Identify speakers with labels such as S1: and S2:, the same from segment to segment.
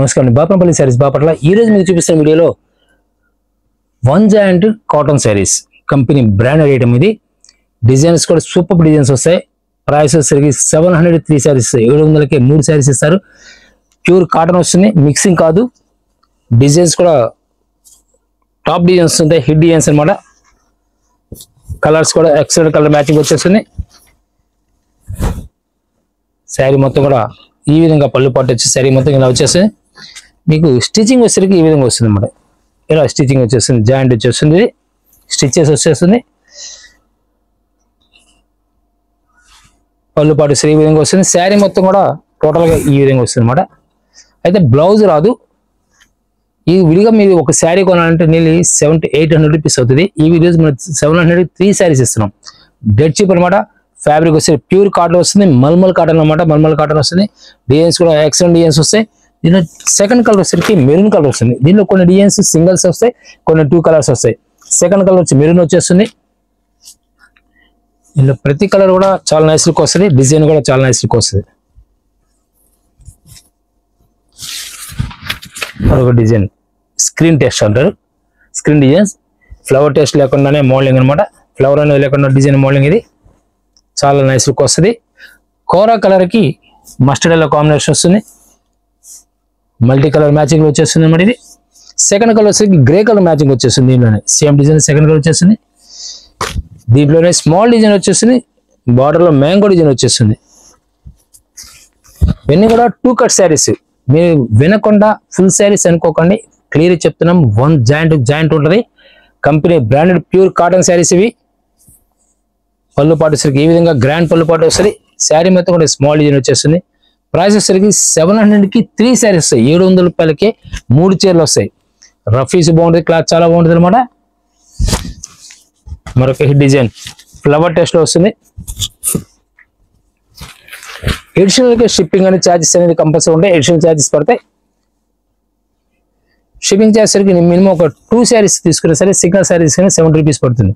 S1: నమస్కారం బాపనపల్లి సారీస్ బాపట్ల ఈ రోజు మీకు చూపిస్తున్న వీడియోలో one joint cotton saris company branded item ఇది డిజైన్స్ కూడా సూపర్ డిజైన్స్ వస్తాయి ప్రైస్ వచ్చేసరికి 703 సారీస్ 700కే 3 సారీస్ ఇస్తారు ప్యూర్ కాటన్ వస్తుంది మిక్సింగ్ కాదు డిజైన్స్ కూడా టాప్ డిజైన్స్ ఉంటాయి హిట్ డిజైన్స్ అన్నమాట కలర్స్ కూడా ఎక్సలెంట్ కలర్ మ్యాచింగ్ వచ్చేస్తుంది సారీ మొత్తం కూడా ఈ విధంగా పళ్ళు పాటు వచ్చి సారీ మొత్తం ఇలా వచ్చేస్తుంది మీకు స్టిచ్చింగ్ వచ్చేసరికి ఈ విధంగా వస్తుంది అన్నమాట ఇలా స్టిచ్చింగ్ వచ్చేస్తుంది జాయింట్ వచ్చేస్తుంది స్టిచెస్ వచ్చేస్తుంది పళ్ళు పాటు ఈ విధంగా వస్తుంది శారీ మొత్తం కూడా టోటల్గా ఈ విధంగా వస్తుంది అన్నమాట అయితే బ్లౌజ్ రాదు ఈ విడిగా మీరు ఒక శారీ కొనాలంటే నీళ్ళు 700-800 రూపీస్ అవుతుంది ఈ వీడియోస్ మనం 703 శారీస్ ఇస్తున్నాం డెడ్ చీప్ అనమాట ఫ్యాబ్రిక్ వస్తే ప్యూర్ కాటన్ వస్తుంది మల్మల్ కాటన్ అనమాట మల్మల్ కాటన్ వస్తుంది డిజైన్స్ కూడా ఎక్సలెంట్ డిజైన్స్ వస్తాయి దీనిలో సెకండ్ కలర్ వచ్చేసరికి మెరూన్ కలర్ వస్తుంది దీనిలో కొన్ని డిజైన్స్ సింగిల్స్ వస్తాయి కొన్ని 2 కలర్స్ వస్తాయి సెకండ్ కలర్ వచ్చి మెరూన్ వచ్చేస్తుంది ఇందులో ప్రతి కలర్ కూడా చాలా నైస్ లుక్ వస్తుంది డిజైన్ కూడా చాలా నైస్ లుక్ వస్తుంది మరొక డిజైన్ స్క్రీన్ టెస్ట్ అంటారు స్క్రీన్ డిజైన్స్ ఫ్లవర్ టెస్ట్ లేకుండానే మోడలింగ్ అనమాట ఫ్లవర్ అనేది లేకుండా డిజైన్ మోడలింగ్ ఇది చాలా నైస్ లుక్ వస్తుంది కోరా కలర్ కి మస్టర్డ్ ఎల్లో కాంబినేషన్ వస్తుంది మల్టీ కలర్ మ్యాచింగ్ వచ్చేస్తుంది అన్నమాట ఇది సెకండ్ కలర్ వచ్చేసి గ్రే కలర్ మ్యాచింగ్ వచ్చేస్తుంది దీంట్లోనే సేమ్ డిజైన్ సెకండ్ కలర్ వచ్చేస్తుంది దీంట్లోనే స్మాల్ డిజైన్ వచ్చేస్తుంది బార్డర్ లో మ్యాంగో డిజైన్ వచ్చేస్తుంది ఇవన్నీ కూడా 2 కట్ శారీస్ మీరు వినకుండా ఫుల్ శారీస్ అనుకోకండి క్లియర్ చెప్తున్నాం వన్ జాయింట్ ఉంటుంది company branded pure cotton saris ఇవి పళ్ళు పాటు వచ్చరికి ఈ విధంగా గ్రాండ్ పళ్ళు పాటు వస్తుంది శారీ మొత్తం కూడా స్మాల్ డిజైన్ వచ్చేస్తుంది ప్రైస్ వచ్చరికి 700కి 3 శారీస్ వస్తాయి 700 రూపాయలకే 3 చీరలు వస్తాయి రఫీస్ బాగుంటుంది క్లాత్ చాలా బాగుంటుంది అనమాట మరొక హిట్ డిజైన్ ఫ్లవర్ టెస్ట్ లో వస్తుంది ఎడిషనల్ షిప్పింగ్ అనే ఛార్జెస్ అనేది కంపల్సరీ ఉంటాయి ఎడిషనల్ ఛార్జెస్ పడతాయి షిప్పింగ్ చేసేసరికి మినిమం ఒక 2 శారీస్ తీసుకునే సరే సింగిల్ శారీస్ కానీ 70 రూపీస్ పడుతుంది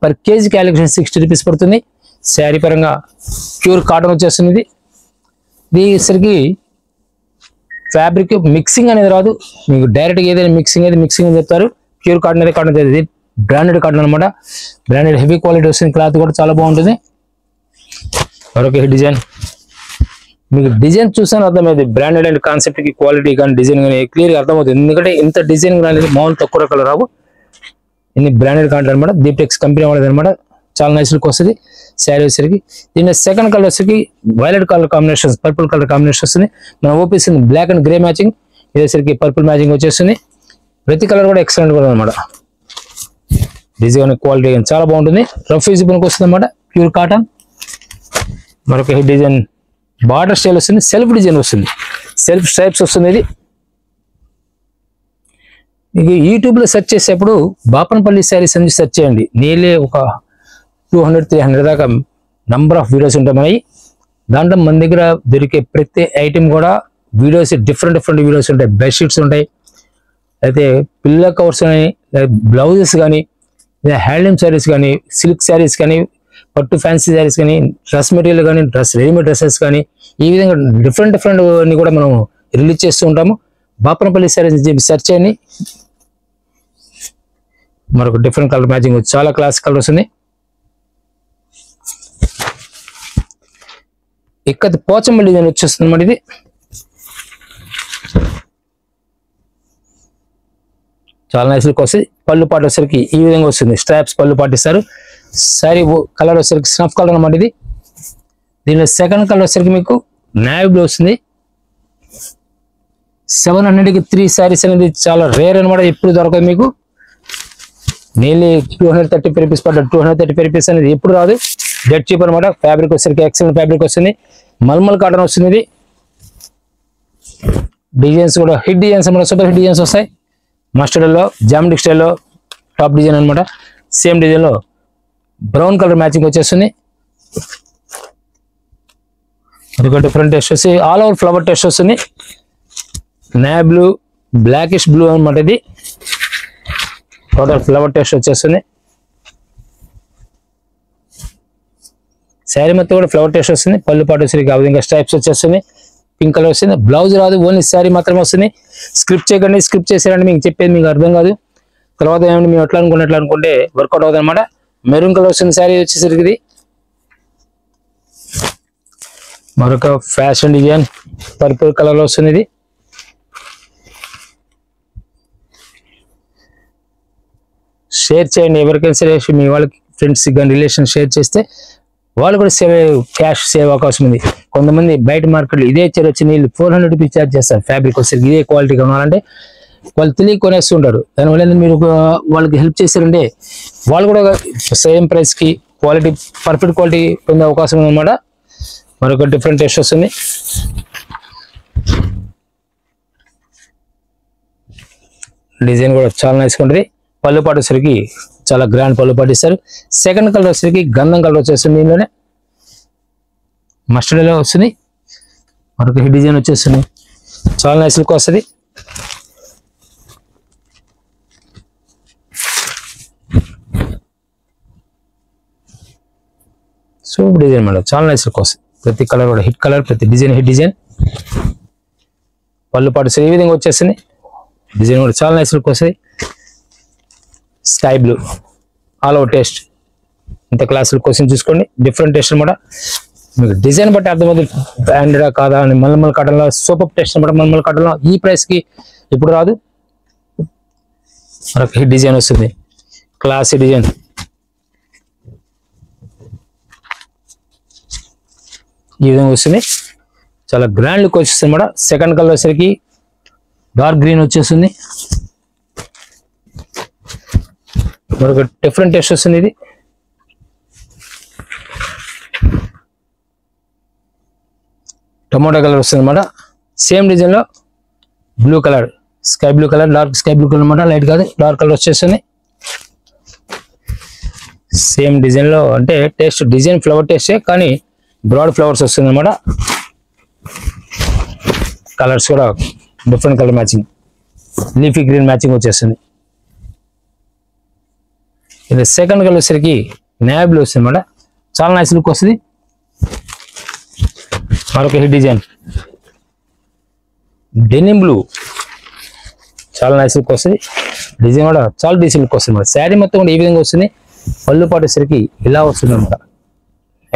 S1: పర్ కేజీ క్యాలిక్యులేషన్ 60 రూపీస్ పడుతుంది శారీ పరంగా ప్యూర్ కాటన్ వచ్చేస్తుంది దీనికి ఫ్యాబ్రిక్ మిక్సింగ్ అనేది రాదు మీకు డైరెక్ట్గా ఏదైనా మిక్సింగ్ అయితే మిక్సింగ్ చెప్తారు ప్యూర్ కాటన్ అయితే కాటన్ ఇది బ్రాండెడ్ కాటన్ అనమాట బ్రాండెడ్ హెవీ క్వాలిటీ వస్తుంది క్లాత్ కూడా చాలా బాగుంటుంది మరొక డిజైన్ మీకు డిజైన్ చూసాను అర్థమైంది బ్రాండెడ్ అండ్ కాన్సెప్ట్ కి క్వాలిటీ కానీ డిజైన్ కానీ క్లియర్ గా అర్థమవుతుంది ఎందుకంటే ఇంత డిజైన్ అనేది మామూలు తక్కువ రకాలు రావు ఇన్ని బ్రాండెడ్ కాంటెంట్ అనమాట దీప్టెక్స్ కంపెనీ వాళ్ళది అనమాట చాలా నైస్ లుక్ వస్తుంది శారీ వచ్చేసరికి దీని సెకండ్ కలర్ వచ్చేసరికి violet colour combination purple colour combination వస్తుంది మనం ఓపిస్తుంది బ్లాక్ అండ్ గ్రే మ్యాచింగ్ ఇదేసరికి పర్పుల్ మ్యాచింగ్ వచ్చేస్తుంది ప్రతి కలర్ కూడా ఎక్సలెంట్ కూడా అనమాట డిజైన్ క్వాలిటీ చాలా బాగుంటుంది రఫ్ ఈజీ పనికి వస్తుంది అనమాట ప్యూర్ కాటన్ మరొక డిజైన్ బార్డర్ స్టైల్ వస్తుంది సెల్ఫ్ డిజైన్ వస్తుంది సెల్ఫ్ స్ట్రైప్స్ వస్తుంది ఇది మీకు యూట్యూబ్ లో సెర్చ్ చేసేప్పుడు బాపనపల్లి శారీస్ అని సెర్చ్ చేయండి నీళ్ళే ఒక 200-300 దాకా నంబర్ ఆఫ్ వీడియోస్ ఉంటాయి మనకి దాంట్లో మన దగ్గర దొరికే ప్రతి ఐటమ్ కూడా వీడియోస్ డిఫరెంట్ వీడియోస్ ఉంటాయి బెడ్షీట్స్ ఉంటాయి అయితే పిల్ల కవర్స్ కానీ బ్లౌజెస్ కానీ హ్యాండ్లూమ్ శారీస్ కానీ సిల్క్ శారీస్ కానీ పట్టు ఫ్యాన్సీ శారీస్ కానీ డ్రెస్ మెటీరియల్ కానీ రెడీమేడ్ డ్రెస్సెస్ కానీ ఈ విధంగా డిఫరెంట్ అన్ని కూడా మనం రిలీజ్ చేస్తూ ఉంటాము బాపనపల్లి శారీస్ సెర్చ్ చేయండి మరొక డిఫరెంట్ కలర్ మ్యాచింగ్ చాలా క్లాస్ కలర్ వస్తుంది ఇక్కడ పోచంపల్లి డిజైన్ వచ్చేస్తుంది అన్నమాట ఇది చాలా నైస్ లుక్ వస్తుంది పళ్ళు పాటు వచ్చేసరికి ఈ విధంగా వస్తుంది స్ట్రాప్స్ పళ్ళు పాటిస్తారు శారీ కలర్ వచ్చేసరికి స్నఫ్ కలర్ అన్నమాట ఇది దీనిలో సెకండ్ కలర్ వచ్చేసరికి మీకు నేవీ బ్లూ వస్తుంది 700కి 3 శారీస్ అనేది చాలా రేర్ అనమాట ఎప్పుడు దొరకదు మీకు నీళ్ళు 235 రూపీస్ పడ్డ 235 రూపీస్ అనేది ఎప్పుడు రాదు డెడ్ చీప్ అనమాట ఫ్యాబ్రిక్ వచ్చేసరికి ఎక్సలెంట్ ఫ్యాబ్రిక్ వస్తుంది మల్మల్ కాటన్ వస్తుంది ఇది డిజైన్స్ కూడా హిట్ డిజైన్స్ అన్నమాట సూపర్ హిట్ డిజైన్స్ వస్తాయి మస్టర్డ్ లో జామెట్రిక్ స్టైల్లో టాప్ డిజైన్ అనమాట సేమ్ డిజైన్ లో బ్రౌన్ కలర్ మ్యాచింగ్ వచ్చేస్తుంది అదొక డిఫరెంట్ టెస్ట్ వస్తుంది ఆల్ ఓవర్ ఫ్లవర్ టెస్ట్ వస్తుంది నేవీ బ్లూ బ్లాకిష్ బ్లూ అనమాట ఇది టోటల్ ఫ్లవర్ టెస్ట్ వచ్చేస్తుంది శారీ మొత్తం కూడా ఫ్లవర్ టెస్ట్ వస్తుంది పళ్ళు పాటు వచ్చేసరికి ఆ విధంగా స్ట్రైప్స్ వచ్చేస్తుంది పింక్ కలర్ వస్తుంది. బ్లౌజ్ రాదు, ఓన్లీ శారీ మాత్రమే వస్తుంది. స్క్రిప్ట్ చేయకండి, స్క్రిప్ట్ చేసారంటే మీకు చెప్పేది మీకు అర్థం కాదు. తర్వాత ఏమంటే మేము ఎట్లా అనుకుంటే వర్కౌట్ అవుతుంది అనమాట. మెరూన్ కలర్ వస్తుంది శారీ వచ్చేసరికి. ఇది మరొక ఫ్యాషన్ డిజైన్ పర్పుల్ కలర్ లో వస్తుంది. ఇది షేర్ చేయండి ఎవరికైనా సరే, మీ వాళ్ళకి ఫ్రెండ్స్ కానీ రిలేషన్ షేర్ చేస్తే వాళ్ళు కూడా క్యాష్ సేవ్ అవకాశం ఉంది. కొంతమంది బయట మార్కెట్లో ఇదే చీర వచ్చి నీళ్ళు 400 రూపీస్ ఛార్జ్ చేస్తారు. ఫ్యాబ్రిక్ వచ్చేసరికి ఇదే క్వాలిటీ కొనాలంటే వాళ్ళు తెలియ కొనేస్తుంటారు. దానివల్ల మీరు వాళ్ళకి హెల్ప్ చేశారంటే వాళ్ళు కూడా సేమ్ ప్రైస్కి క్వాలిటీ పర్ఫెక్ట్ క్వాలిటీ పొందే అవకాశం ఉందన్నమాట. మరొక డిఫరెంట్ టేస్ట్ వస్తుంది. డిజైన్ కూడా చాలా నైస్గా ఉంటుంది. పళ్ళు పాటు వచ్చేసరికి చాలా గ్రాండ్ పళ్ళు పాటు ఇస్తారు. సెకండ్ కలర్ వచ్చేసరికి గంధం కలర్ వచ్చేస్తుంది. దీనిలోనే మస్టర్డ్ లో వస్తుంది. మరొక డిజైన్ వచ్చేస్తుంది, చాలా నైస్ లుక్ వస్తుంది. సూపర్ డిజైన్ మేడం, చాలా నైస్ లుక్ వస్తుంది. ప్రతి కలర్ కూడా హిట్ కలర్, ప్రతి డిజైన్ హిట్ డిజైన్. పళ్ళు పాటు ఈ విధంగా వచ్చేస్తుంది. డిజైన్ కూడా చాలా నైస్ లుక్ వస్తుంది. Sky blue all over taste, ఇంత క్లాస్ లుక్ కోసం చూసుకోండి. డిఫరెంట్ టేస్ట్ అనమాట. మీకు డిజైన్ బట్టి అర్థమవుతుంది బ్రాండెడా కాదా అని. మల్మల్ కాటన్లో సూపర్ టేస్ట్ అనమాట. మల్మల్ కాటన్లో ఈ ప్రైస్కి ఇప్పుడు రాదు. మరొక హిట్ డిజైన్ వస్తుంది, క్లాసీ డిజైన్. ఈ విధంగా వస్తుంది, చాలా గ్రాండ్ లుక్ వచ్చేస్తుంది అనమాట. సెకండ్ కలర్ వచ్చేసరికి డార్క్ గ్రీన్ వచ్చేస్తుంది. మరొక డిఫరెంట్ టేస్ట్ వస్తుంది. ఇది టమోటా కలర్ వస్తుంది అనమాట. సేమ్ డిజైన్ లో blue colour, sky blue colour, dark sky blue colour అనమాట. లైట్ కాదు, డార్క్ కలర్ వచ్చేస్తుంది. సేమ్ డిజైన్ లో అంటే టేస్ట్ డిజైన్ ఫ్లవర్ టేస్టే, కానీ బ్రాడ్ ఫ్లవర్స్ వస్తుంది అనమాట. కలర్స్ కూడా different colour matching, leafy green matching వచ్చేస్తుంది. ఇది సెకండ్ కలర్ వచ్చేసరికి నేవీ బ్లూ వస్తుంది అనమాట. చాలా నైస్ లుక్ వస్తుంది. మరొక హిట్ డిజైన్ డెనిమ్ బ్లూ, చాలా నైస్ లుక్ వస్తుంది. డిజైన్ కూడా చాలా డీసెంట్ లుక్ వస్తుంది. శారీ మొత్తం కూడా ఈ విధంగా వస్తుంది. పళ్ళు పాటు వచ్చేసరికి ఇలా వస్తుంది అనమాట.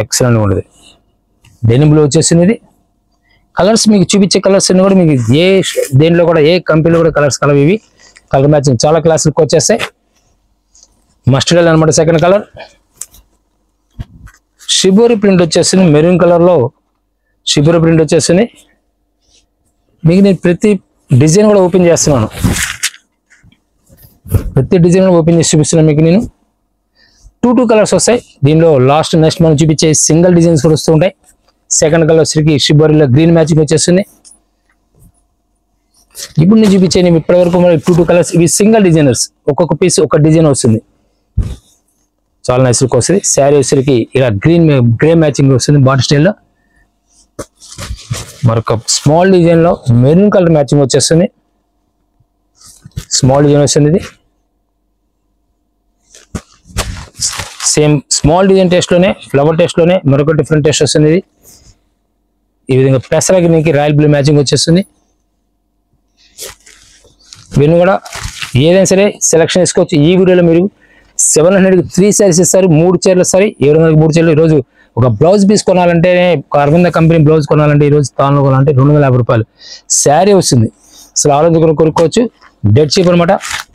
S1: ఎక్సలెంట్ ఉంటుంది. డెనిమ్ బ్లూ వచ్చేసింది. ఇది కలర్స్ మీకు చూపించే కలర్స్ అన్ని కూడా మీకు దేంట్లో కూడా ఏ కంపెనీలో కూడా కలర్స్ కలర్ ఇవి. కలర్ మ్యాచింగ్ చాలా క్లాస్ లుక్ వచ్చేస్తాయి. మస్టర్డ్ ఎల్లో అనమాట సెకండ్ కలర్. షిబోరి ప్రింట్ వచ్చేస్తుంది. మెరూన్ కలర్ లో షిబోరి ప్రింట్ వచ్చేస్తుంది. మీకు నేను ప్రతి డిజైన్ కూడా ఓపెన్ చేస్తున్నాను. ప్రతి డిజైన్ కూడా ఓపెన్ చేసి చూపిస్తున్నాను మీకు. నేను టూ కలర్స్ వస్తాయి దీనిలో. లాస్ట్ నెక్స్ట్ మనం చూపించే సింగిల్ డిజైన్స్ కూడా వస్తూ ఉంటాయి. సెకండ్ కలర్ వచ్చేసరికి షిబోరిలో గ్రీన్ మ్యాచింగ్ వచ్చేస్తుంది. ఇప్పుడు నేను చూపించే ఇప్పటి వరకు మరి టూ కలర్స్, ఇవి సింగిల్ డిజైనర్స్. ఒక్కొక్క పీస్ ఒక డిజైన్ వస్తుంది. చాలా నైస్ లుక్ వస్తుంది. శారీ వచ్చేసరికి ఇలా గ్రే మ్యాచింగ్ వస్తుంది బాడీ స్టైల్లో. మరొక స్మాల్ డిజైన్ లో మెరూన్ కలర్ మ్యాచింగ్ వచ్చేస్తుంది. స్మాల్ డిజైన్ వస్తుంది. ఇది సేమ్ స్మాల్ డిజైన్ టేస్ట్ లోనే, ఫ్లవర్ టేస్ట్ లోనే మరొక డిఫరెంట్ టేస్ట్ వస్తుంది. ఇది ఈ విధంగా పెసరకి మీకు రాయల్ బ్లూ మ్యాచింగ్ వచ్చేస్తుంది. వీళ్ళు కూడా ఏదైనా సరే సెలెక్షన్ చేసుకోవచ్చు. ఈ వీడియోలో మీరు 700కి 3 శారీస్ ఇస్తారు, 3 చీరలు ఇస్తారు. 700కి 3 చీరలు. ఈరోజు ఒక బ్లౌజ్ పీస్ కొనాలంటే, అరవింద కంపెనీ బ్లౌజ్ కొనాలంటే ఈరోజు తాను కొనాలంటే 250 రూపాయలు శారీ వస్తుంది. అసలు ఆలోచన కొనుక్కోవచ్చు. డెడ్ చీప్ అనమాట.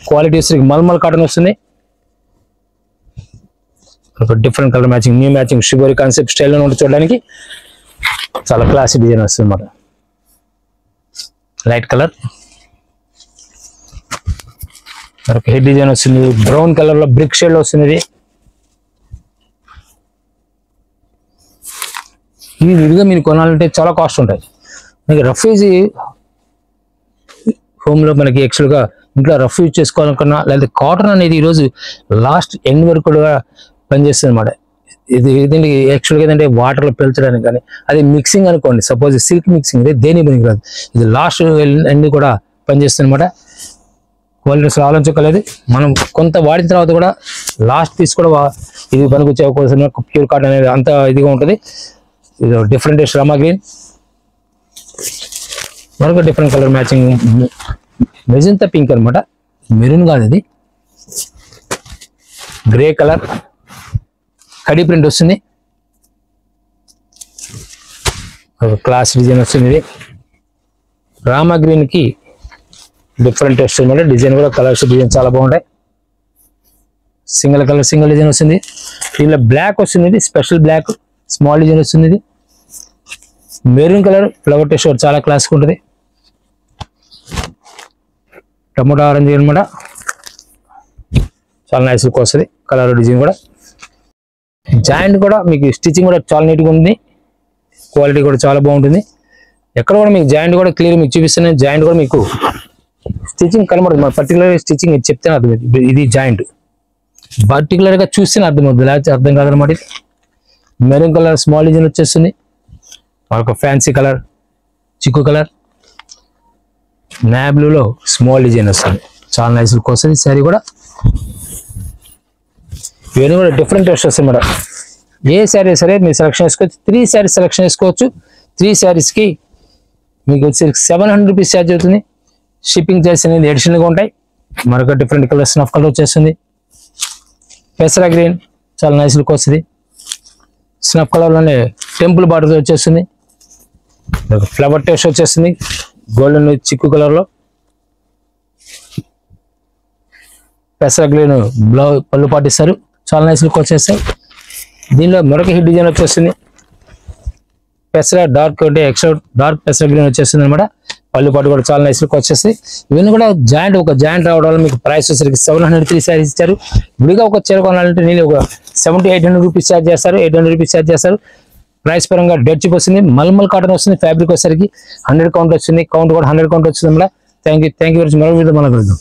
S1: క్వాలిటీ వచ్చి మల్మల్ కాటన్ వస్తుంది. ఒక different colour matching, new matching, shibori concept స్టైల్లో ఉంటుంది. చూడడానికి చాలా క్లాసిక్ డిజైన్ వస్తుంది అనమాట. Light colour. మరొక హెడ్ డిజైన్ వస్తుంది. బ్రౌన్ కలర్ లో బ్రిక్ షేడ్ లో వస్తుంది. ఇవి విడిగా మీరు కొనాలంటే చాలా కాస్ట్ ఉంటాయి. మనకి రఫ్ యూజ్ హోమ్ లో మనకి యాక్చువల్ గా ఇంట్లో రఫ్ యూజ్ చేసుకోవాలనుకున్నా, లేకపోతే కాటన్ అనేది ఈరోజు లాస్ట్ ఎండ్ వరకు కూడా పనిచేస్తుంది అనమాట. ఇది ఏదంటే యాక్చువల్గా ఏదంటే వాటర్ లో పెంచడానికి, కానీ అది మిక్సింగ్ అనుకోండి. సపోజ్ సిల్క్ మిక్సింగ్, ఇది దేని పనికి రాదు. ఇది లాస్ట్ ఎండ్ కూడా పనిచేస్తుంది అనమాట. క్వాలిటీస్ ఆలోచించలేదు. మనం కొంత వాడిన తర్వాత కూడా లాస్ట్ పీస్ కూడా ఇది పనికి వచ్చే అవకాశం. ప్యూర్ కాటన్ అనేది అంత ఇదిగా ఉంటుంది. ఇది డిఫరెంట్ రామా గ్రీన్. మరొక different colour matching magenta pink అనమాట, మెరూన్ కాదు అది, గ్రే కలర్ కడి ప్రింట్ వస్తుంది, ఒక క్లాస్ డిజైన్ వస్తుంది. ఇది రామా గ్రీన్ కి డిఫరెంట్ టెస్ట్ అనమాట, డిజైన్ కూడా కలర్స్ డిజైన్ చాలా బాగుంటాయి. సింగిల్ కలర్ సింగిల్ డిజైన్ వస్తుంది. దీనిలో బ్లాక్ వస్తుంది, ఇది స్పెషల్ బ్లాక్ స్మాల్ డిజైన్ వస్తుంది. ఇది మెరూన్ కలర్ ఫ్లవర్ టెస్ట్ చాలా క్లాస్గా ఉంటుంది. టమోటా ఆరెంజ్ అనమాట, చాలా నైస్ లుక్ వస్తుంది. కలర్ డిజైన్ కూడా, జాయింట్ కూడా మీకు స్టిచ్చింగ్ కూడా చాలా నీట్గా ఉంది, క్వాలిటీ కూడా చాలా బాగుంటుంది. ఎక్కడ కూడా మీకు జాయింట్ కూడా క్లియర్ మీకు చూపిస్తున్నాను. జాయింట్ కూడా మీకు స్టిచ్చింగ్ కనబడుతుంది, మన పర్టికులర్ స్టిచ్చింగ్ చెప్తేనే అర్థం. ఇది జాయింట్ పర్టికులర్ గా చూస్తేనే అర్థమవుతుంది, లేకపోతే అర్థం కాదనమాట. మెరూన్ కలర్ స్మాల్ డిజైన్ వచ్చేస్తుంది, మరొక ఫ్యాన్సీ కలర్ చిక్కు కలర్, నావీ బ్లూలో స్మాల్ డిజైన్ వస్తుంది, చాలా నైస్ లుక్ వస్తుంది. శారీ కూడా ఇవన్నీ కూడా డిఫరెంట్ టెస్ట్ వస్తాయి మేడం. ఏ శారీ సరే మీరు సెలెక్షన్ చేసుకోవచ్చు. 3 శారీస్ సెలెక్షన్ చేసుకోవచ్చు. 3 శారీస్కి మీకు వచ్చి 700 రూపీస్ ఛార్జ్ అవుతుంది. షిప్పింగ్ చార్జెస్ అనేది అడిషనల్గా ఉంటాయి. మరొక డిఫరెంట్ కలర్ స్నఫ్ కలర్ వచ్చేస్తుంది, పెసరా గ్రీన్ చాలా నైస్ లుక్ వస్తుంది. స్నఫ్ కలర్లోనే టెంపుల్ బార్డర్ వచ్చేస్తుంది, ఫ్లవర్ టెస్ట్ వచ్చేస్తుంది గోల్డెన్ చిక్కు కలర్లో. పెసరా గ్రీన్ బ్లౌజ్ పళ్ళు పాటిస్తారు, చాలా నైస్ లుక్ వచ్చేస్తాయి. దీనిలో మరొక హిట్ డిజైన్ వచ్చేస్తుంది, పెసరా డార్క్ అంటే ఎక్స్ట్రా డార్క్ పెసరా గ్రీన్ వచ్చేస్తుంది అనమాట. పళ్ళు పాటు కూడా చాలా నైస్ లుక్ వచ్చేస్తాయి. ఇవన్నీ కూడా జాయింట్ ఒక జాయింట్ రావడం వల్ల మీకు ప్రైస్ వచ్చేసరికి 703 శారీస్ ఇచ్చారు. విడిగా ఒక చీర కొనాలంటే నేను ఒక 700-800 రూపీస్ ఛార్జ్ చేస్తారు, 800 రూపీస్ ఛార్జ్ చేస్తారు. ప్రైస్ పరంగా డెడ్ చిప్ వస్తుంది, మల్మల్ కాటన్ వస్తుంది. ఫ్యాబ్రిక్ వచ్చేసరికి 100 కౌంట్ వస్తుంది, కౌంట్ కూడా 100 కౌంట్ వస్తుంది అనమాట. Thank you very much. మరో వీడియో మనం కలుద్దాం.